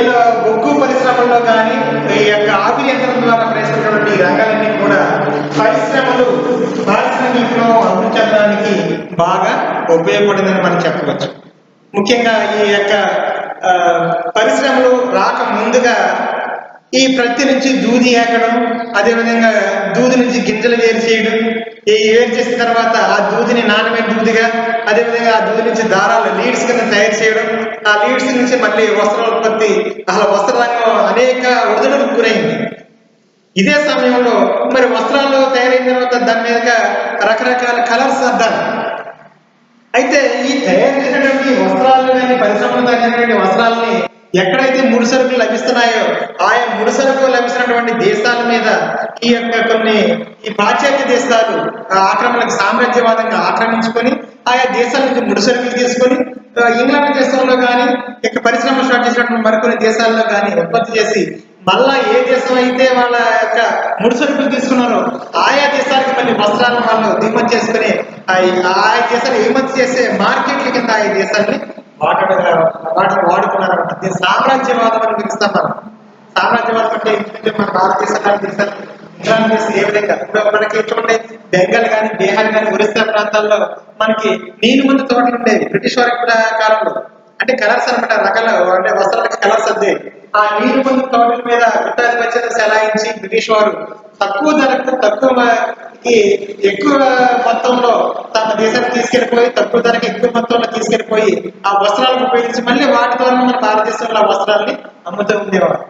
ఇలా బొగ్గు పరిశ్రమల్లో కానీ ఈ యొక్క ఆవిరి యంత్రం ద్వారా ప్రవేశించినటువంటి రంగాలన్నీ కూడా పారిశ్రామికలో అభివృద్ధి చెందడానికి బాగా ఉపయోగపడిందని మనం చెప్పవచ్చు. ముఖ్యంగా ఈ యొక్క పరిశ్రమలు రాక ముందుగా ఈ ప్రత్తి నుంచి దూది ఏకడం, అదేవిధంగా దూది నుంచి గింజలు వేరు చేయడం, ఈ వేరు చేసిన తర్వాత ఆ దూదిని నాణ్యమైన దూదిగా, అదేవిధంగా ఆ దూది నుంచి దారాలు లీడ్స్ కింద తయారు చేయడం, ఆ లీడ్స్ నుంచి మళ్ళీ వస్త్ర ఉత్పత్తి, అసలు వస్త్ర రంగం అనేక ఒడిదుడుకు గురైంది. ఇదే సమయంలో మరి వస్త్రాలు తయారైన తర్వాత దాని మీదుగా రకరకాల కలర్స్ అద్దాలు. అయితే ఈ తయారు చేసినటువంటి వస్త్రాలు కానీ పరిశ్రమలు తయారు చేసినటువంటి వస్త్రాలని ఎక్కడైతే ముడి సరుకులు లభిస్తున్నాయో ఆయా ముడి సరుకులు లభిస్తున్నటువంటి దేశాల మీద ఈ యొక్క కొన్ని ఈ పాశ్చాత్య దేశాలు ఆక్రమణకు సామ్రాజ్యవాదంగా ఆక్రమించుకొని ఆయా దేశాల నుంచి ముడి సరుకులు తీసుకొని ఇంగ్లాండ్ దేశంలో కానీ ఇక పరిశ్రమలు స్టార్ట్ చేసినటువంటి మరికొన్ని దేశాల్లో కానీ ఉత్పత్తి చేసి మళ్ళా ఏ దేశం అయితే వాళ్ళ యొక్క ముడి సరుకులు తీసుకున్నారో ఆయా దేశాలకు మళ్ళీ వస్త్రాలను వాళ్ళు దిగుమతి చేసుకుని ఆయా దేశాలు ఎగుమతి చేసే మార్కెట్ల కింద ఆయా దేశాన్ని వాటిని వాడుకున్నారు. దీన్ని సామ్రాజ్యవాదం అని పిలుస్తాం మనం. సామ్రాజ్యవాదం అంటే మన భారతదేశాలు దేశాలు ఇంగ్లాండ్ దేశం ఏ విధంగా ఇప్పుడు మనకి చూడండి బెంగాల్ కానీ బీహార్ కానీ ఒరిస్సా ప్రాంతాల్లో మనకి నీళ్ళు ముందు తోటలు ఉండేవి బ్రిటిష్ వారి కాలంలో. అంటే కలర్స్ అనమాట, రకాల అంటే వస్త్రాలకి కలర్స్ అంతే. ఆ నీరు ముందు తోటల మీద గుట్టాధిపత్యం చెలాయించి బ్రిటిష్ వారు తక్కువ ధరకు ఎక్కువ మొత్తంలో తమ దేశానికి తీసుకెళ్లిపోయి తక్కువ ధరకు ఎక్కువ మొత్తంలో తీసుకెళ్లిపోయి ఆ వస్త్రాలను ఉపయోగించి మళ్ళీ వాటి ద్వారా మన భారతదేశంలో ఆ వస్త్రాలని అమ్ముతూ ఉండేవారు.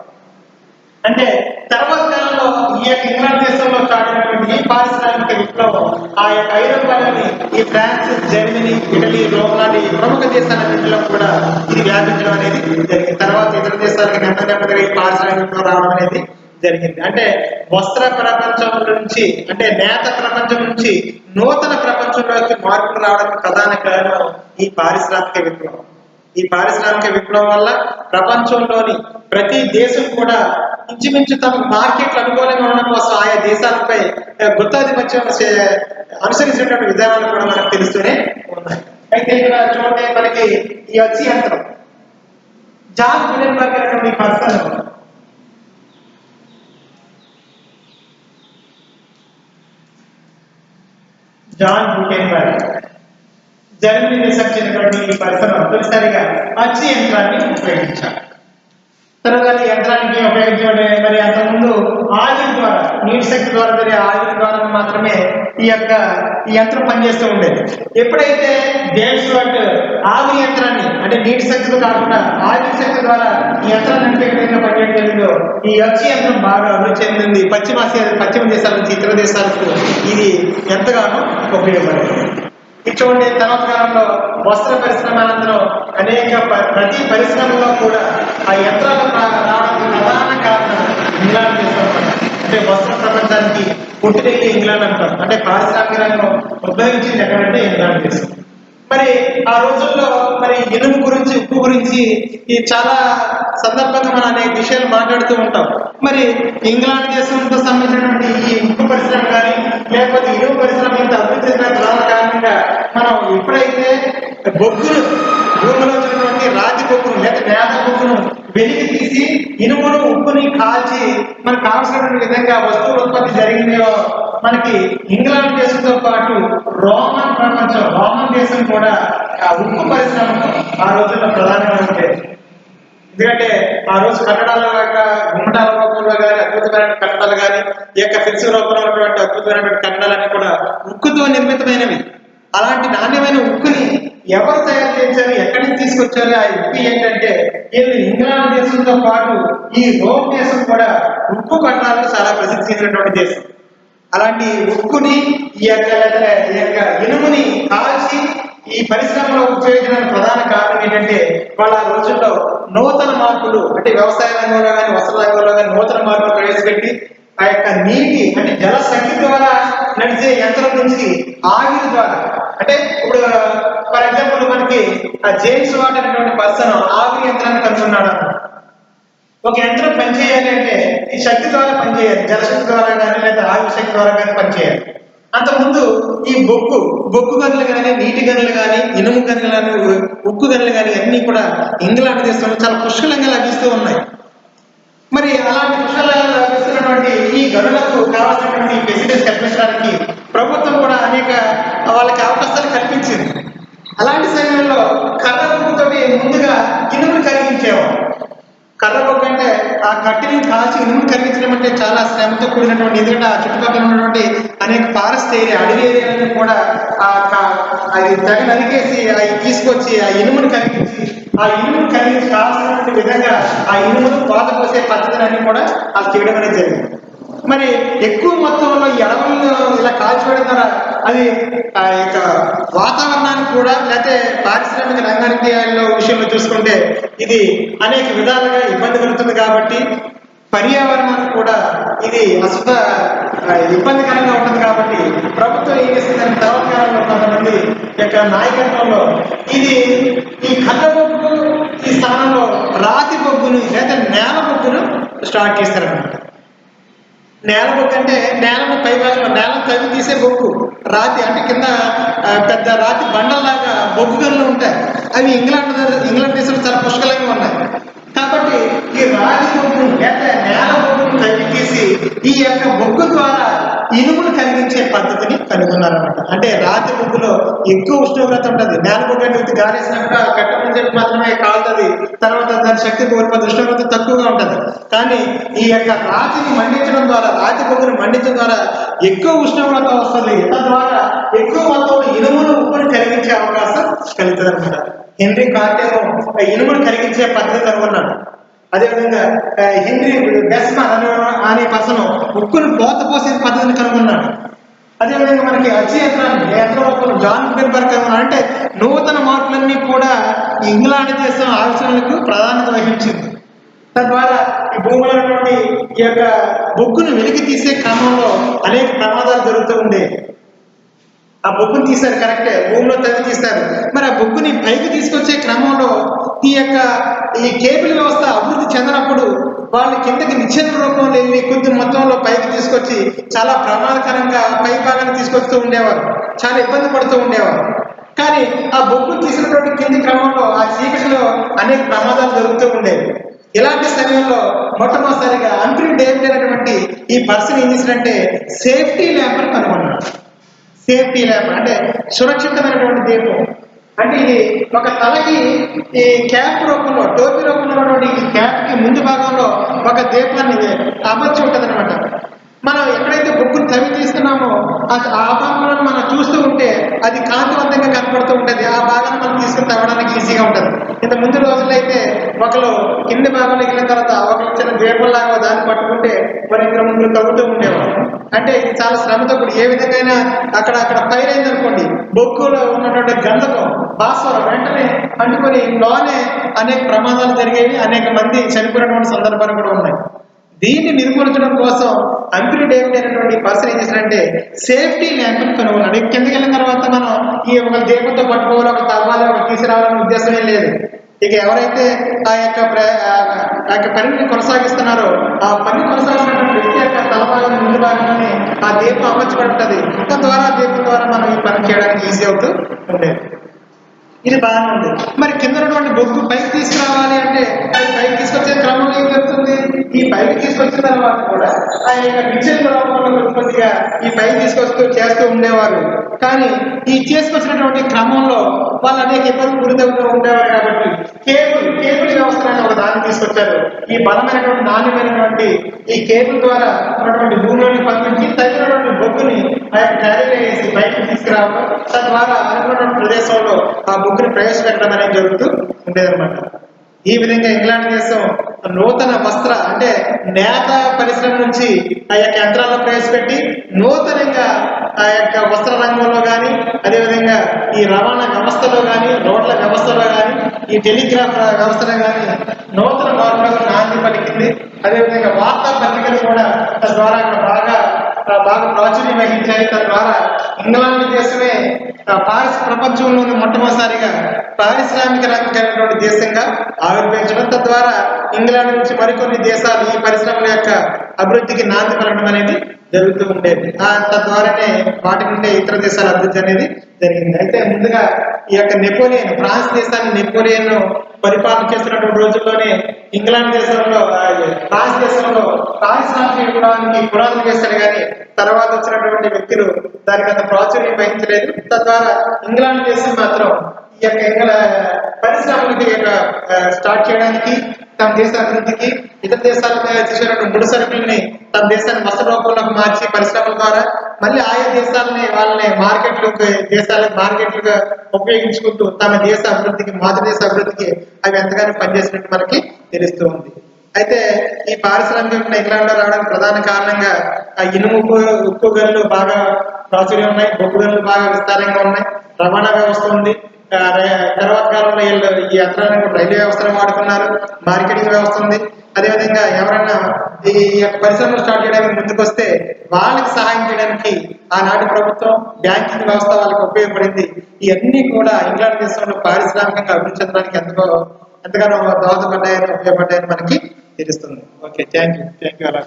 అంటే తర్వాత కాలంలో ఈ యొక్క ఇంగ్లాండ్ దేశంలో స్టార్ట్ అయినటువంటి ఈ పారిశ్రామిక విప్లవం ఆ యొక్క ఐరోపాలోని ఈ ఫ్రాన్స్, జర్మనీ, ఇటలీ, రోమ్ లాంటి ప్రముఖ దేశాలన్నింటిలో కూడా ఇది వ్యాపించడం అనేది జరిగింది. తర్వాత ఇతర దేశాలకి నెమ్మదిగా ఈ పారిశ్రామిక విప్లవం రావడం అనేది జరిగింది. అంటే వస్త్ర ప్రపంచం నుంచి అంటే నేత ప్రపంచం నుంచి నూతన ప్రపంచంలోకి మార్పులు రావడానికి ప్రధాన కారణం ఈ పారిశ్రామిక విప్లవం. ఈ పారిశ్రామిక విప్లవం వల్ల ప్రపంచంలోని ప్రతి దేశం కూడా ఇంచుమించు తమ మార్కెట్లు అనుకూలంగా ఉండడం కోసం ఆయా దేశాలపై గుత్తాధిపత్యం అనుసరించినటువంటి విధానాలు కూడా మనకు తెలుస్తూనే ఉన్నాయి. అయితే ఇక్కడ చూడండి మనకి ఈ అచ్చి యంత్రం జాన్ గుటెన్బర్గ్ అనేటువంటి పర్సన్ జాన్ గుటెన్బర్గ్ జర్మనీ దేశించినటువంటి ఈ పరిశ్రమ తొలిసారిగా అచ్చు యంత్రాన్ని ఉపయోగించారు. తర్వాత ఈ యంత్రానికి ఉపయోగించబడే మరి అంతకుముందు ఆవిరి ద్వారా, నీటి శక్తి ద్వారా జరిగే ఆవిరి ద్వారా మాత్రమే ఈ యంత్రం పనిచేస్తూ ఉండేది. ఎప్పుడైతే జేమ్స్ వాట్ ఆవిరి యంత్రాన్ని, అంటే నీటి శక్తితో కాకుండా ఆవిరి శక్తి ద్వారా ఈ యంత్రాన్ని నడిపే పనిచేయడం జరిగిందో ఈ అచ్చు యంత్రం బాగా అభివృద్ధి చెందింది. పశ్చిమ దేశాల నుంచి ఇతర దేశాలకు ఇది ఎంతగానో ఉపయోగపడింది. ఇటువంటి తర్వాత కాలంలో వస్త్ర పరిశ్రమ అనంతరం ప్రతి పరిశ్రమలో కూడా ఆ యంత్రాలు రావడానికి ప్రధాన కారణం ఇంగ్లాండ్ దేశం. అంటే వస్త్ర ప్రపంచానికి పుట్టినెల్లి ఇంగ్లాండ్ అంటారు. అంటే పారిశ్రామిక రంగం ఉద్భవించింది ఎక్కడంటే ఇంగ్లాండ్ దేశం. మరి ఆ రోజుల్లో మరి ఇనుము గురించి, ఉప్పు గురించి ఈ చాలా సందర్భంగా మనం అనేక విషయాలు మాట్లాడుతూ ఉంటాం. మరి ఇంగ్లాండ్ దేశంతో సంబంధించినటువంటి ఈ ఉప్పు పరిశ్రమ కానీ లేకపోతే ఇనుము పరిశ్రమ ఇంత అభివృద్ధి చెందిన ప్రధాన కారణంగా మనం ఎప్పుడైతే బొగ్గును, భూమిలో వచ్చినటువంటి రాతి బొగ్గును లేదా నేత బొగ్గును వెలికి తీసి ఇనుమును, ఉప్పుని కాల్చి మనకు కావాల్సినటువంటి విధంగా వస్తువుల ఉత్పత్తి జరిగిందో మనకి ఇంగ్లాండ్ దేశంతో పాటు రోమన్ దేశం కూడా ఆ ఉప్పు పరిశ్రమకు ఆ రోజుల్లో ప్రధానంగా ఉండేది. ఎందుకంటే ఆ రోజు కట్టడాల గుమ్మటాల రూపంలో కానీ అద్భుతమైన కట్టడాలు కానీ ఈ యొక్క ఫిక్స్ రూపంలో ఉన్నటువంటి అద్భుతమైనటువంటి కట్టడాలన్నీ కూడా ఉక్కుతో నిర్మితమైనవి. అలాంటి నాణ్యమైన ఉక్కుని ఎవరు తయారు చేశారు, ఎక్కడి నుంచి తీసుకొచ్చారు? ఆ ఉక్కు ఏంటంటే వీళ్ళు ఇంగ్లాండ్ దేశంతో పాటు ఈ రోమ్ దేశం కూడా ఉక్కు కట్టడాలకు చాలా ప్రసిద్ధి చెందినటువంటి దేశం. అలాంటి ఉక్కుని ఈ యొక్క ఇనుముని కాల్చి ఈ పరిశ్రమలో ఉపయోగించడానికి ప్రధాన కారణం ఏంటంటే వాళ్ళ ఆ రోజుల్లో నూతన మార్పులు, అంటే వ్యవసాయ రంగంలో కానీ వస్త్ర రంగంలో కానీ నూతన మార్పులు ప్రవేశపెట్టి ఆ యొక్క నీటి, అంటే జల శక్తి ద్వారా నడిచే యంత్రం నుంచి ఆవిరి ద్వారా, అంటే ఇప్పుడు ఫర్ ఎగ్జాంపుల్ మనకి ఆ జేమ్స్ వాట్ అనేటువంటి పర్సన్ ఆవిరి యంత్రాన్ని కనుగొన్నాడు. ఒక యంత్రం పనిచేయాలి అంటే ఈ శక్తి ద్వారా పనిచేయాలి, జలశక్తి ద్వారా కానీ లేదా ఆవిరి శక్తి ద్వారా కానీ పనిచేయాలి. అంతకుముందు ఈ బొగ్గు గనులు కానీ, నీటి గనులు కానీ, ఇనుము గనులు కానీ, ఉక్కు గనులు కానీ అన్నీ కూడా ఇంగ్లాండ్ దేశంలో చాలా పుష్కలంగా లభిస్తూ ఉన్నాయి. మరి అలాంటి పుష్కలంగా లభిస్తున్నటువంటి ఈ గనులకు కావాల్సినటువంటి ఫెసిలిటీస్ కల్పించడానికి ప్రభుత్వం కూడా అనేక వాళ్ళకి అవకాశాలు కల్పించింది. అలాంటి సమయంలో కర్ర బొగ్గుతోటి ముందుగా ఇనుమును కరిగించేవారు. కర్ర బొగ్గు అంటే ఆ కట్టెని కాల్చి ఇనుమును కరిగించడం అంటే చాలా శ్రమతో కూడినటువంటి, ఎందుకంటే ఆ చుట్టుపక్కల ఉన్నటువంటి అనేక ఫారెస్ట్ ఏరియా, అడవి ఏరియాలను కూడా అది తగి నరికేసి అవి తీసుకొచ్చి ఆ ఇనుమును కరిగించి కావాల్సినటువంటి విధంగా ఆ ఇనుమును కోత పోసే పద్ధతులన్నీ కూడా అది చేయడం అనేది జరిగింది. మరి ఎక్కువ మొత్తంలో ఈ అడవులను ఇలా కాల్చివేయడం ద్వారా అది ఆ యొక్క వాతావరణానికి కూడా, లేకపోతే పారిశ్రామిక రంగానికి విషయంలో చూసుకుంటే ఇది అనేక విధాలుగా ఇబ్బంది కలుగుతుంది. కాబట్టి పర్యావరణానికి కూడా ఇది ఇబ్బందికరంగా ఉంటుంది. కాబట్టి ప్రభుత్వం ఏం చేస్తుందని తర్వాత కాలంలో కొంతమంది యొక్క నాయకత్వంలో ఈ కర్ర బొగ్గు ఈ స్థానంలో రాతి బొగ్గును లేదా నేల బొగ్గును స్టార్ట్ చేస్తారన్నమాట. నేల బొగ్గు అంటే నేలను పైభాగంలో నేలను తవ్వి తీసే బొగ్గు, రాతి అంటే కింద పెద్ద రాతి బండల్లాగా బొగ్గు గనులు ఉంటాయి. అవి ఇంగ్లాండ్ దేశంలో చాలా పుష్కలంగా ఉన్నాయి. కాబట్టి ఈ రాతి బొగ్గు లేదా నేల బొగ్గును తవ్వి తీసి ఈ యొక్క బొగ్గు ద్వారా ఇనుమును కలిగించే పద్ధతిని కనుగొన్నారన్నమాట. అంటే రాతి బొగ్గులో ఎక్కువ ఉష్ణోగ్రత ఉంటుంది. నేల బొగ్గు అంటే గారేసినప్పుడు ఆ కట్టమని చెప్పి మాత్రమే కాలుతుంది, తర్వాత దాని శక్తి కోల్పోతే ఉష్ణోగ్రత తక్కువగా ఉంటుంది. కానీ ఈ యొక్క రాతిని మండించడం ద్వారా, రాతి బొగ్గును మండించడం ద్వారా ఎక్కువ ఉష్ణోగ్రత వస్తుంది. తద్వారా ఎక్కువ మొత్తంలో ఇనుమును, ఉప్పును కలిగించే అవకాశం కలుగుతుంది అనమాట. హెన్రీ కార్టేమో ఇనుమును కలిగించే పద్ధతి కనుగొన్నాడు. అదేవిధంగా హెన్రీ బెస్మన్ అనే పర్సన్ ఉక్కును పోత పోసే పద్ధతిని కనుగొన్నాడు. అదేవిధంగా మనకి అచ్చు యంత్రం జాన్ గుటెన్బర్గ్ అంటే నూతన మార్పులన్నీ కూడా ఇంగ్లాండ్ దేశం ఆలోచనలకు ప్రాధాన్యత వహించింది. తద్వారా ఈ భూమిలో ఉన్నటువంటి ఈ యొక్క బొగ్గును వెలికి తీసే క్రమంలో అనేక ప్రమాదాలు జరుగుతూ ఉండేవి. ఆ బొగ్గును తీశారు కరెక్టే, భూమిలో తవ్వి తీశారు. మరి ఆ బొగ్గుని పైకి తీసుకొచ్చే క్రమంలో ఈ కేబుల్ వ్యవస్థ అభివృద్ధి చెందినప్పుడు వాళ్ళు కిందకి నిచ్చెన రూపంలో వెళ్ళి కొద్ది మొత్తంలో పైకి తీసుకొచ్చి చాలా ప్రమాదకరంగా పై భాగాన్ని తీసుకొస్తూ ఉండేవారు, చాలా ఇబ్బంది పడుతూ ఉండేవారు. కానీ ఆ బొగ్గు తీసినటువంటి కింది క్రమంలో ఆ చీకటిలో అనేక ప్రమాదాలు జరుగుతూ ఉండేవి. ఇలాంటి సమయంలో మొట్టమొదటిసారిగా అంట్రీ డేవిడ్ అనేటువంటి ఈ పర్సన్ ఏం చేశారంటే సేఫ్టీ ల్యాంప్ అని కనుగొన్నాడు. సేఫ్టీ ల్యాంప్ అంటే సురక్షితమైనటువంటి దీపం. అంటే ఇది ఒక తలకి ఈ క్యాప్ రూపంలో, టోపీ రూపంలో ఉన్నటువంటి ఈ క్యాప్ కి ముందు భాగంలో ఒక దీపాన్ని అమర్చి ఉంటుంది అనమాట. మనం ఎక్కడైతే బొగ్గును తవ్వి తీస్తున్నామో ఆ భాగంలో మనం చూస్తూ ఉంటే అది కాంతివంతంగా కనపడుతూ ఉంటుంది. ఆ భాగాన్ని మనం తీసుకుని తవ్వడానికి ఈజీగా ఉంటుంది. ఇంత ముందు రోజుల్లో అయితే ఒకరు కింది భాగంలోకి వెళ్ళిన తర్వాత ఒకరు చిన్న దీపంలాగా దాన్ని పట్టుకుంటే మరి ఇద్దరు ముగ్గురు తవ్వుతూ ఉండేవారు. అంటే ఇది చాలా శ్రమతో కూడి ఏ విధంగా అక్కడ ఫైర్ అయిందనుకోండి, బొగ్గులో ఉన్నటువంటి గంధకం భాస్వరం వెంటనే అంటుకొని లోనే అనేక ప్రమాదాలు జరిగేవి, అనేక మంది చనిపోయినటువంటి సందర్భాలు కూడా ఉన్నాయి. దీన్ని నిర్మూలించడం కోసం అంకుల్ డేవిడ్ అనేటువంటి పర్సన్ ఏం చేశారంటే సేఫ్టీ ల్యాంప్ని కనుగొన్నాడు. కిందకి వెళ్ళిన తర్వాత మనం ఈ ఒక దీపంతో పట్టుకోవాలి, ఒక తవ్వాలి, ఒక తీసుకురావాలనే ఉద్దేశమే లేదు. ఇక ఎవరైతే ఆ యొక్క పనిని కొనసాగిస్తున్నారో ఆ పని కొనసాగిస్తున్న వ్యక్తి యొక్క తలభాగం ముందు భాగంలోనే ఆ దీపం అమర్చబడుతుంది. తద్వారా ఆ దీపం ద్వారా మనం ఈ పని చేయడానికి ఈజీ అవుతూ ఉండేది. ఇది బాగానే ఉంది. మరి కింద ఉన్నటువంటి బొగ్గు పైకి తీసుకురావాలి అంటే పైకి తీసుకొచ్చే క్రమంలో ఏం జరుగుతుంది? ఈ పైకి తీసుకొచ్చిన తర్వాత కూడా ఆ యొక్క డిజిటల్ రూపంలో కొద్దిగా ఈ పైకి తీసుకొస్తూ చేస్తూ ఉండేవారు. కానీ ఈ చేసుకొచ్చినటువంటి క్రమంలో వాళ్ళు అనేక ఇబ్బందులు గురితూ ఉండేవారు. కాబట్టి కేబుల్ వ్యవస్థ అనే ఒక దాన్ని తీసుకొచ్చారు. ఈ బలమైనటువంటి నాణ్యమైనటువంటి ఈ కేబుల్ ద్వారా ఉన్నటువంటి భూమిలోని పంపించి తగినటువంటి బొగ్గుని ఆ యొక్క క్యారీలో వేసి బయటకు తీసుకురావడం, తద్వారా అనుకున్నటువంటి ప్రదేశంలో ఆ బొగ్గుని ప్రవేశపెట్టడం అనేది జరుగుతూ ఉండేదన్నమాట. ఈ విధంగా ఇంగ్లాండ్ దేశం నూతన వస్త్ర అంటే నేత పరిశ్రమ నుంచి ఆ యొక్క యంత్రాలను ప్రవేశపెట్టి నూతనంగా ఆ యొక్క వస్త్ర రంగంలో కానీ, అదేవిధంగా ఈ రవాణా వ్యవస్థలో కానీ, రోడ్ల వ్యవస్థలో కానీ, ఈ టెలిగ్రాఫ్ వ్యవస్థలో కానీ నూతన మార్పులకు నాంది పలికింది. అదేవిధంగా వార్తా పత్రికలు కూడా తద్వారా బాగా ప్రాచుర్యం వహించాయి. తద్వారా ఇంగ్లాండ్ దేశమే ప్రపంచంలోని మొట్టమొదటిసారిగా పారిశ్రామిక రంగమైనటువంటి దేశంగా ఆవిర్భవించడం, తద్వారా ఇంగ్లాండ్ నుంచి మరికొన్ని దేశాలు ఈ పరిశ్రమల యొక్క అభివృద్ధికి నాంది పలకడం అనేది జరుగుతూ ఉండేది. తద్వారానే వాటి నుండే ఇతర దేశాల అభివృద్ధి అనేది జరిగింది. అయితే ముందుగా ఈ యొక్క నెపోలియన్, ఫ్రాన్స్ దేశాన్ని నెపోలియన్ పరిపాలన చేస్తున్నటువంటి రోజుల్లోనే ఇంగ్లాండ్ దేశంలో, ఫ్రాన్స్ దేశంలో పారిశ్రామిక విప్లవానికి పునాదులు వేశారు. కానీ తర్వాత వచ్చినటువంటి వ్యక్తులు దానికి అంత ప్రాచుర్యం వహించలేదు. తద్వారా ఇంగ్లాండ్ దేశం మాత్రం ఈ యొక్క పరిశ్రమలకి స్టార్ట్ చేయడానికి, తమ దేశ అభివృద్ధికి ఇతర దేశాలకు చేసినటువంటి ముడి సరుకుల్ని తమ దేశాన్ని వస్త్ర రూపంలోకి మార్చి పరిశ్రమల ద్వారా మళ్ళీ ఆయా దేశాలని వాళ్ళని దేశాలకు మార్కెట్లుగా ఉపయోగించుకుంటూ తమ దేశ అభివృద్ధికి, మాతృదేశ అభివృద్ధికి అవి ఎంతగానో పనిచేసినట్టు మనకి తెలుస్తూ ఉంది. అయితే ఈ పారిశ్రామిక ఇంగ్లాండ్ లో రావడానికి ప్రధాన కారణంగా ఆ ఇనుము ఉక్కు గనులు బాగా ప్రాచుర్యం ఉన్నాయి, బొగ్గు గనులు బాగా విస్తారంగా ఉన్నాయి, రవాణా వ్యవస్థ ఉంది. తర్వాత కాలంలో ఈ యంత్రాలను రైల్వే వ్యవస్థను వాడుకున్నారు, మార్కెటింగ్ వ్యవస్థ ఉంది. అదేవిధంగా ఎవరైనా ఈ యొక్క పరిశ్రమలు స్టార్ట్ చేయడానికి ముందుకు వస్తే వాళ్ళకి సహాయం చేయడానికి ఆనాటి ప్రభుత్వం, బ్యాంకింగ్ వ్యవస్థ వాళ్ళకి ఉపయోగపడింది. ఇవన్నీ కూడా ఇంగ్లాండ్ దేశంలో పారిశ్రామికంగా అభివృద్ధి చెందడానికి ఎంతగానో దోహదపడ్డాయని, ఉపయోగపడ్డాయని మనకి తెలుస్తుంది. Okay, thank you. అలా